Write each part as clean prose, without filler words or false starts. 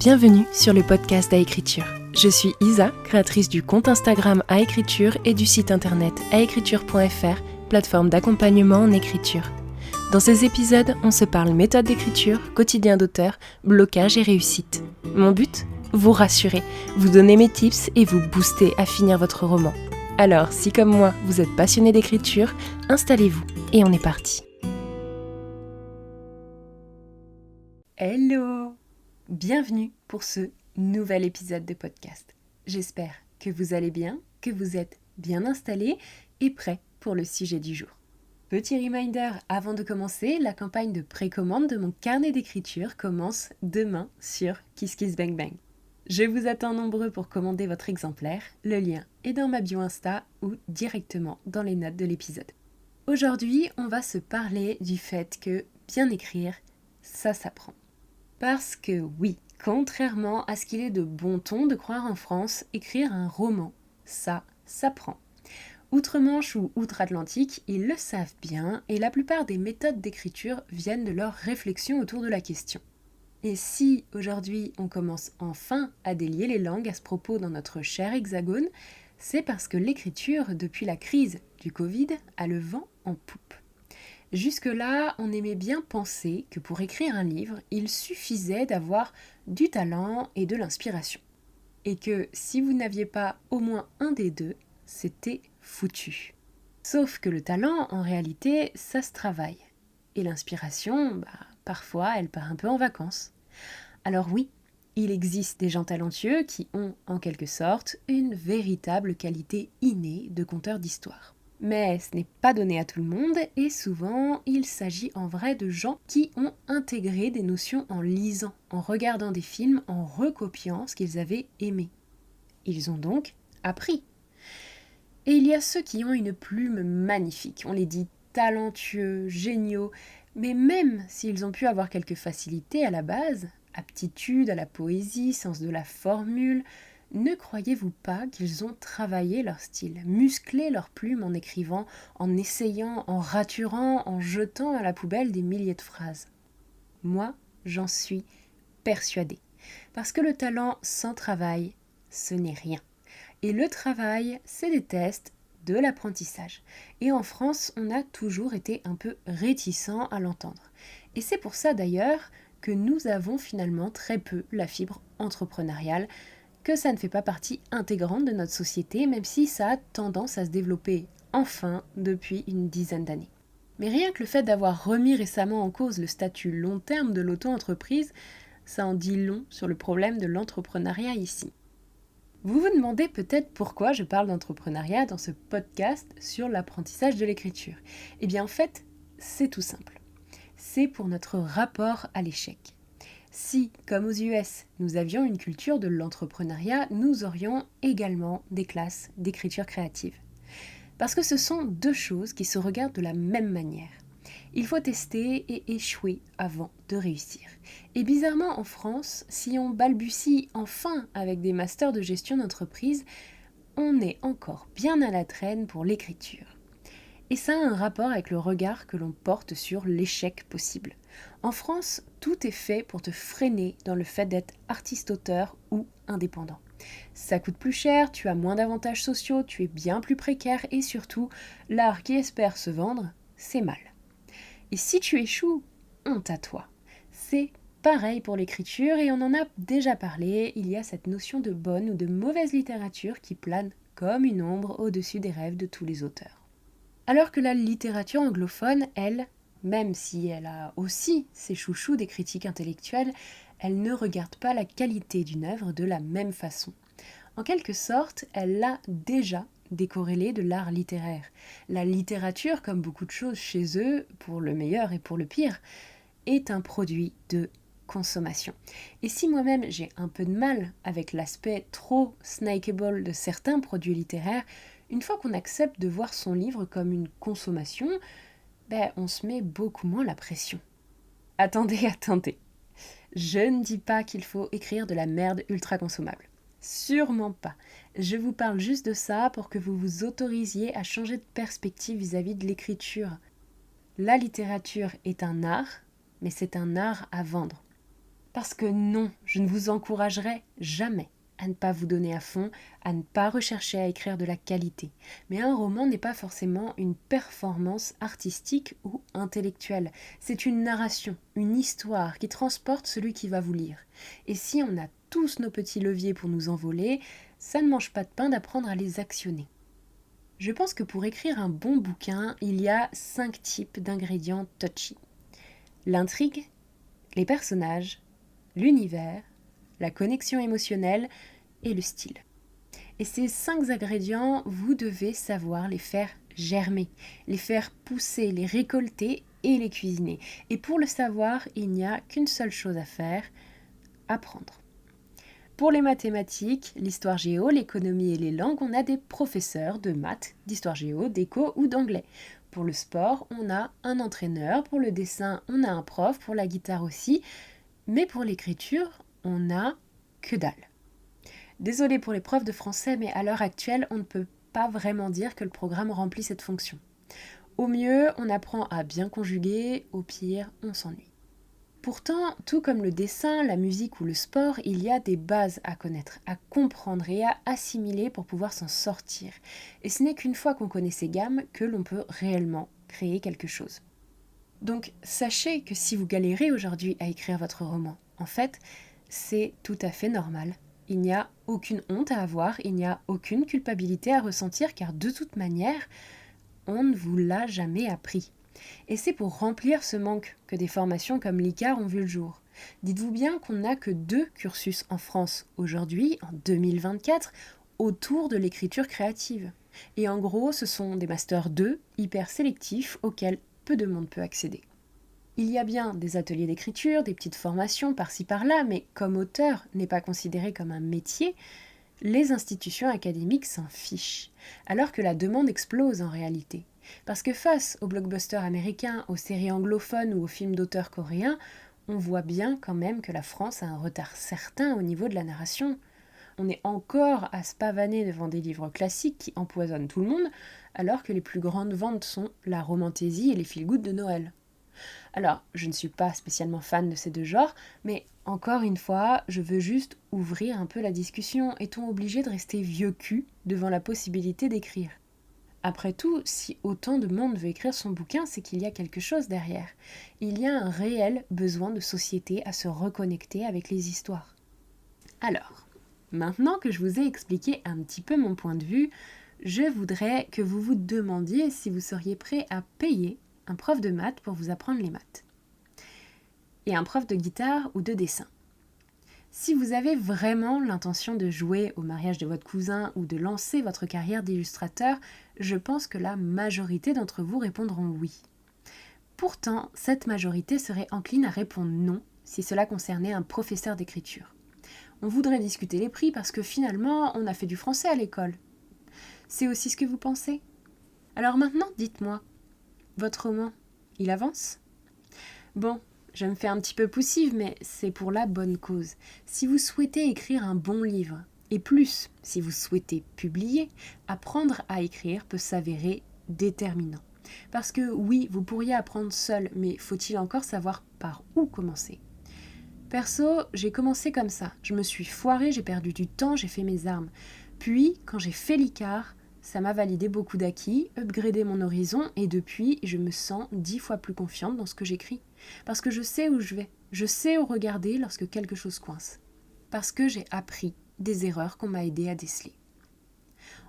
Bienvenue sur le podcast Aécriture. Je suis Isa, créatrice du compte Instagram Aécriture et du site internet aécriture.fr, plateforme d'accompagnement en écriture. Dans ces épisodes, on se parle méthode d'écriture, quotidien d'auteur, blocage et réussite. Mon but ? Vous rassurer, vous donner mes tips et vous booster à finir votre roman. Alors, si comme moi, vous êtes passionné d'écriture, installez-vous et on est parti. Hello ! Bienvenue pour ce nouvel épisode de podcast. J'espère que vous allez bien, que vous êtes bien installés et prêts pour le sujet du jour. Petit reminder, avant de commencer, la campagne de précommande de mon carnet d'écriture commence demain sur KissKissBangBang. Je vous attends nombreux pour commander votre exemplaire, le lien est dans ma bio Insta ou directement dans les notes de l'épisode. Aujourd'hui, on va se parler du fait que bien écrire, ça s'apprend. Parce que oui, contrairement à ce qu'il est de bon ton de croire en France, écrire un roman, ça s'apprend. Outre-Manche ou outre-Atlantique, ils le savent bien et la plupart des méthodes d'écriture viennent de leur réflexion autour de la question. Et si aujourd'hui on commence enfin à délier les langues à ce propos dans notre cher hexagone, c'est parce que l'écriture, depuis la crise du Covid, a le vent en poupe. Jusque-là, on aimait bien penser que pour écrire un livre, il suffisait d'avoir du talent et de l'inspiration. Et que si vous n'aviez pas au moins un des deux, c'était foutu. Sauf que le talent, en réalité, ça se travaille. Et l'inspiration, parfois, elle part un peu en vacances. Alors oui, il existe des gens talentueux qui ont, en quelque sorte, une véritable qualité innée de conteur d'histoire. Mais ce n'est pas donné à tout le monde et souvent il s'agit en vrai de gens qui ont intégré des notions en lisant, en regardant des films, en recopiant ce qu'ils avaient aimé. Ils ont donc appris. Et il y a ceux qui ont une plume magnifique, on les dit talentueux, géniaux, mais même s'ils ont pu avoir quelques facilités à la base, aptitude à la poésie, sens de la formule, ne croyez-vous pas qu'ils ont travaillé leur style, musclé leur plume en écrivant, en essayant, en raturant, en jetant à la poubelle des milliers de phrases ? Moi, j'en suis persuadée. Parce que le talent sans travail, ce n'est rien. Et le travail, c'est des tests, de l'apprentissage. Et en France, on a toujours été un peu réticents à l'entendre. Et c'est pour ça d'ailleurs que nous avons finalement très peu la fibre entrepreneuriale, que ça ne fait pas partie intégrante de notre société, même si ça a tendance à se développer enfin depuis une dizaine d'années. Mais rien que le fait d'avoir remis récemment en cause le statut long terme de l'auto-entreprise, ça en dit long sur le problème de l'entrepreneuriat ici. Vous vous demandez peut-être pourquoi je parle d'entrepreneuriat dans ce podcast sur l'apprentissage de l'écriture. Eh bien en fait, c'est tout simple. C'est pour notre rapport à l'échec. Si, comme aux US, nous avions une culture de l'entrepreneuriat, nous aurions également des classes d'écriture créative. Parce que ce sont deux choses qui se regardent de la même manière. Il faut tester et échouer avant de réussir. Et bizarrement, en France, si on balbutie enfin avec des masters de gestion d'entreprise, on est encore bien à la traîne pour l'écriture. Et ça a un rapport avec le regard que l'on porte sur l'échec possible. En France, tout est fait pour te freiner dans le fait d'être artiste-auteur ou indépendant. Ça coûte plus cher, tu as moins d'avantages sociaux, tu es bien plus précaire et surtout, l'art qui espère se vendre, c'est mal. Et si tu échoues, honte à toi. C'est pareil pour l'écriture et on en a déjà parlé, il y a cette notion de bonne ou de mauvaise littérature qui plane comme une ombre au-dessus des rêves de tous les auteurs. Alors que la littérature anglophone, elle, même si elle a aussi ses chouchous des critiques intellectuelles, elle ne regarde pas la qualité d'une œuvre de la même façon. En quelque sorte, elle l'a déjà décorrélée de l'art littéraire. La littérature, comme beaucoup de choses chez eux, pour le meilleur et pour le pire, est un produit de consommation. Et si moi-même j'ai un peu de mal avec l'aspect trop snackable de certains produits littéraires, une fois qu'on accepte de voir son livre comme une consommation, on se met beaucoup moins la pression. Attendez. Je ne dis pas qu'il faut écrire de la merde ultra consommable. Sûrement pas. Je vous parle juste de ça pour que vous vous autorisiez à changer de perspective vis-à-vis de l'écriture. La littérature est un art, mais c'est un art à vendre. Parce que non, je ne vous encouragerai jamais à ne pas vous donner à fond, à ne pas rechercher à écrire de la qualité. Mais un roman n'est pas forcément une performance artistique ou intellectuelle. C'est une narration, une histoire qui transporte celui qui va vous lire. Et si on a tous nos petits leviers pour nous envoler, ça ne mange pas de pain d'apprendre à les actionner. Je pense que pour écrire un bon bouquin, il y a 5 types d'ingrédients touchy. L'intrigue, les personnages, l'univers, la connexion émotionnelle et le style. Et ces 5 ingrédients, vous devez savoir les faire germer, les faire pousser, les récolter et les cuisiner. Et pour le savoir, il n'y a qu'une seule chose à faire, apprendre. Pour les mathématiques, l'histoire géo, l'économie et les langues, on a des professeurs de maths, d'histoire géo, d'éco ou d'anglais. Pour le sport, on a un entraîneur, pour le dessin, on a un prof, pour la guitare aussi, mais pour l'écriture, on n'a que dalle. Désolée pour les profs de français, mais à l'heure actuelle, on ne peut pas vraiment dire que le programme remplit cette fonction. Au mieux, on apprend à bien conjuguer, au pire, on s'ennuie. Pourtant, tout comme le dessin, la musique ou le sport, il y a des bases à connaître, à comprendre et à assimiler pour pouvoir s'en sortir. Et ce n'est qu'une fois qu'on connaît ces gammes que l'on peut réellement créer quelque chose. Donc, sachez que si vous galérez aujourd'hui à écrire votre roman, en fait, c'est tout à fait normal. Il n'y a aucune honte à avoir, il n'y a aucune culpabilité à ressentir, car de toute manière, on ne vous l'a jamais appris. Et c'est pour remplir ce manque que des formations comme l'ICAR ont vu le jour. Dites-vous bien qu'on n'a que 2 cursus en France aujourd'hui, en 2024, autour de l'écriture créative. Et en gros, ce sont des masters 2 hyper sélectifs auxquels peu de monde peut accéder. Il y a bien des ateliers d'écriture, des petites formations par-ci par-là, mais comme auteur n'est pas considéré comme un métier, les institutions académiques s'en fichent, alors que la demande explose en réalité. Parce que face aux blockbusters américains, aux séries anglophones ou aux films d'auteurs coréens, on voit bien quand même que la France a un retard certain au niveau de la narration. On est encore à se pavaner devant des livres classiques qui empoisonnent tout le monde, alors que les plus grandes ventes sont la romantaisie et les feel-good de Noël. Alors, je ne suis pas spécialement fan de ces 2 genres, mais encore une fois, je veux juste ouvrir un peu la discussion. Est-on obligé de rester vieux cul devant la possibilité d'écrire ? Après tout, si autant de monde veut écrire son bouquin, c'est qu'il y a quelque chose derrière. Il y a un réel besoin de société à se reconnecter avec les histoires. Alors, maintenant que je vous ai expliqué un petit peu mon point de vue, je voudrais que vous vous demandiez si vous seriez prêt à payer un prof de maths pour vous apprendre les maths. Et un prof de guitare ou de dessin. Si vous avez vraiment l'intention de jouer au mariage de votre cousin ou de lancer votre carrière d'illustrateur, je pense que la majorité d'entre vous répondront oui. Pourtant, cette majorité serait encline à répondre non si cela concernait un professeur d'écriture. On voudrait discuter les prix parce que finalement, on a fait du français à l'école. C'est aussi ce que vous pensez ? Alors maintenant, dites-moi, votre roman, il avance ? Bon, je me fais un petit peu poussive, mais c'est pour la bonne cause. Si vous souhaitez écrire un bon livre, et plus, si vous souhaitez publier, apprendre à écrire peut s'avérer déterminant. Parce que oui, vous pourriez apprendre seul, mais faut-il encore savoir par où commencer ? Perso, j'ai commencé comme ça. Je me suis foirée, j'ai perdu du temps, j'ai fait mes armes. Puis, quand j'ai fait l'ICAR, ça m'a validé beaucoup d'acquis, upgradé mon horizon, et depuis, je me sens 10 fois plus confiante dans ce que j'écris. Parce que je sais où je vais, je sais où regarder lorsque quelque chose coince. Parce que j'ai appris des erreurs qu'on m'a aidé à déceler.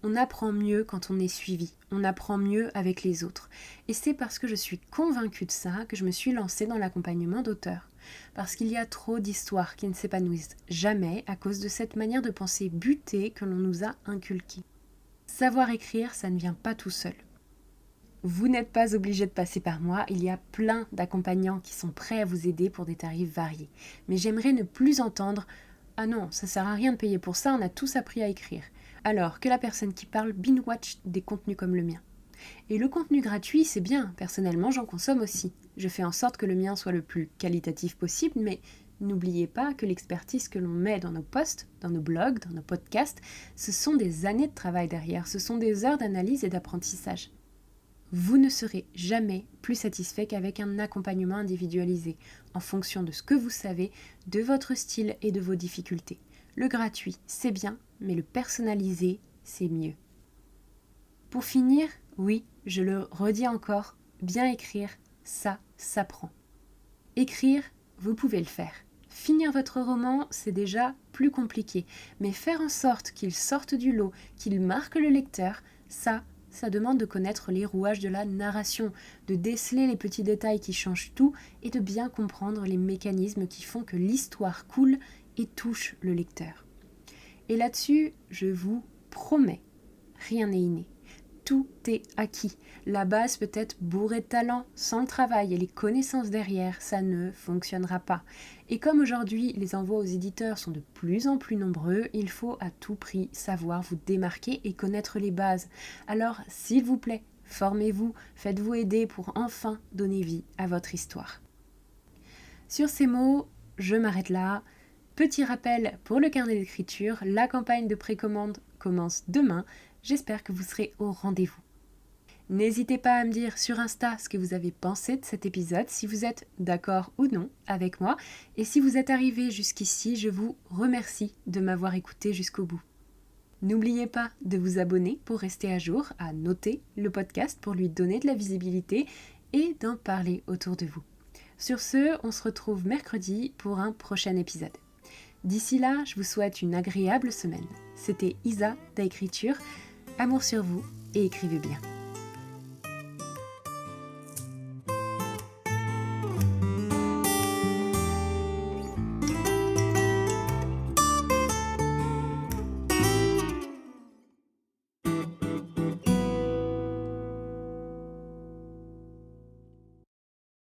On apprend mieux quand on est suivi, on apprend mieux avec les autres. Et c'est parce que je suis convaincue de ça que je me suis lancée dans l'accompagnement d'auteurs. Parce qu'il y a trop d'histoires qui ne s'épanouissent jamais à cause de cette manière de penser butée que l'on nous a inculquée. Savoir écrire, ça ne vient pas tout seul. Vous n'êtes pas obligé de passer par moi, il y a plein d'accompagnants qui sont prêts à vous aider pour des tarifs variés. Mais j'aimerais ne plus entendre « Ah non, ça sert à rien de payer pour ça, on a tous appris à écrire », alors que la personne qui parle binge-watch des contenus comme le mien. Et le contenu gratuit, c'est bien, personnellement j'en consomme aussi. Je fais en sorte que le mien soit le plus qualitatif possible, mais n'oubliez pas que l'expertise que l'on met dans nos posts, dans nos blogs, dans nos podcasts, ce sont des années de travail derrière, ce sont des heures d'analyse et d'apprentissage. vous ne serez jamais plus satisfait qu'avec un accompagnement individualisé, en fonction de ce que vous savez, de votre style et de vos difficultés. Le gratuit, c'est bien, mais le personnalisé, c'est mieux. Pour finir, oui, je le redis encore, bien écrire, ça s'apprend. Écrire, vous pouvez le faire. Finir votre roman, c'est déjà plus compliqué, mais faire en sorte qu'il sorte du lot, qu'il marque le lecteur, ça demande de connaître les rouages de la narration, de déceler les petits détails qui changent tout et de bien comprendre les mécanismes qui font que l'histoire coule et touche le lecteur. Et là-dessus, je vous promets, rien n'est inné. Tout est acquis. La base peut être bourrée de talent, sans le travail et les connaissances derrière, ça ne fonctionnera pas. Et comme aujourd'hui, les envois aux éditeurs sont de plus en plus nombreux, il faut à tout prix savoir vous démarquer et connaître les bases. Alors, s'il vous plaît, formez-vous, faites-vous aider pour enfin donner vie à votre histoire. Sur ces mots, je m'arrête là. Petit rappel pour le carnet d'écriture, la campagne de précommande commence demain. J'espère que vous serez au rendez-vous. N'hésitez pas à me dire sur Insta ce que vous avez pensé de cet épisode, si vous êtes d'accord ou non avec moi. Et si vous êtes arrivé jusqu'ici, je vous remercie de m'avoir écouté jusqu'au bout. N'oubliez pas de vous abonner pour rester à jour, à noter le podcast pour lui donner de la visibilité et d'en parler autour de vous. Sur ce, on se retrouve mercredi pour un prochain épisode. D'ici là, je vous souhaite une agréable semaine. C'était Isa d'Écriture. Amour sur vous et écrivez bien.